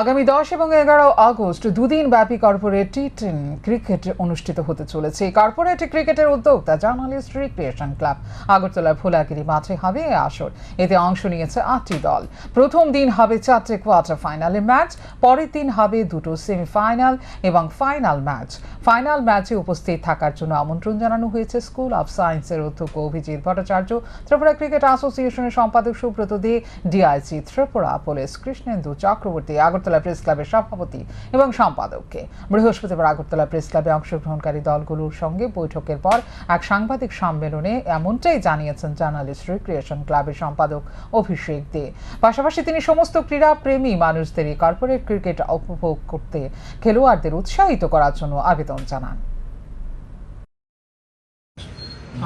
আগামী 10 এবং 11 আগস্ট দুদিন ব্যাপী কর্পোরেট টি10 ক্রিকেট অনুষ্ঠিত হতে চলেছে। কর্পোরেট ক্রিকেটের উদ্যোক্তা জার্নালিস্ট রিক্রিয়েশন ক্লাব আগরতলার ভোলাগিরি মাঠে হবে এই আসর। এতে অংশ নিয়েছে 8টি দল। প্রথম দিন হবে 4টে কোয়ার্টার ফাইনালের ম্যাচ, পরের দিন হবে 2টো সেমিফাইনাল এবং ফাইনাল ম্যাচ। ফাইনাল ম্যাচে উপস্থিত থাকার জন্য আমন্ত্রণ জানানো হয়েছে স্কুল অফ সায়েন্সের অধ্যক্ষ অভিজিৎ ভট্টাচার্য, ত্রিপুরা ক্রিকেট অ্যাসোসিয়েশনের সম্পাদক Subrata Dey, DIC Tripura police Krishnendu Chakraborty, Agartala press ক্লাবের সভাপতি এবং সম্পাদককে। বৃহস্পতিবার আগরতলা প্রেস ক্লাবে অংশগ্রহণকারী দলগুলোর সঙ্গে বৈঠকের পর এক সাংবাদিক সম্মেলনে এমনটাই জানিয়েছেন জার্নালিস্ট রিক্রিয়েশন ক্লাবের সম্পাদক অভিষেক দে। পাশাপাশি তিনি সমস্ত ক্রীড়া প্রেমী মানুষদের কর্পোরেট ক্রিকেট উপভোগ করতে খেলোয়াড়দের উৎসাহিত করার জন্য আবেদন জানান।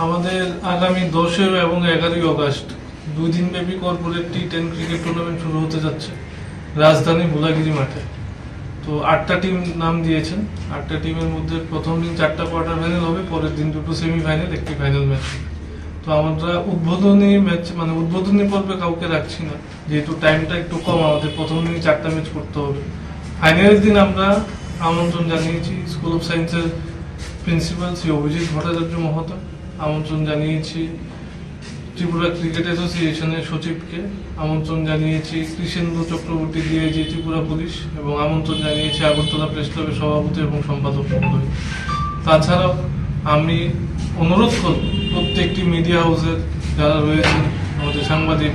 আমাদের আগামী 10 এবং 11 আগস্ট দুই দিন ব্যাপী কর্পোরেট টি10 ক্রিকেট টুর্নামেন্ট শুরু হতে যাচ্ছে রাজধানী ভোলাগিরি মাঠে। তো 8টা টিম নাম দিয়েছেন। 8টা টিমের মধ্যে প্রথম দিন 4টা কোয়ার্টার ফাইনাল হবে, পরের দিন 2টো সেমিফাইনাল, একটি ফাইনাল ম্যাচ হবে। তো আমরা উদ্বোধনী ম্যাচ উদ্বোধনী পর্বে কাউকে রাখছি না, যেহেতু টাইমটা একটু কম, আমাদের প্রথম দিন 4টা ম্যাচ করতে হবে। ফাইনালের দিন আমরা আমন্ত্রণ জানিয়েছি স্কুল অফ সায়েন্সের প্রিন্সিপাল শ্রী অভিজিৎ ভট্টাচার্য মহোদয়, আমন্ত্রণ জানিয়েছি ত্রিপুরা ক্রিকেট অ্যাসোসিয়েশনের সচিবকে, আমন্ত্রণ জানিয়েছি কৃষ্ণেন্দু চক্রবর্তী ডিআইজি ত্রিপুরা পুলিশ, এবং আমন্ত্রণ জানিয়েছি আগরতলা প্রেস ক্লাবের সভাপতি এবং সম্পাদক মহোদয়। তাছাড়াও আমি অনুরোধ করব প্রত্যেকটি মিডিয়া হাউসের যারা রয়েছেন, আমাদের সাংবাদিক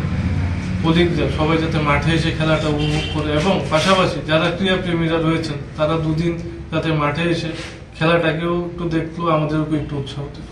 কলিগরা, সবাই যাতে মাঠে এসে খেলাটা উপভোগ করে, এবং পাশাপাশি যারা ক্রীড়াপ্রেমীরা রয়েছেন তারা দুদিন যাতে মাঠে এসে খেলাটাকেও একটু দেখলো, আমাদেরকেও একটু উৎসাহ দিল।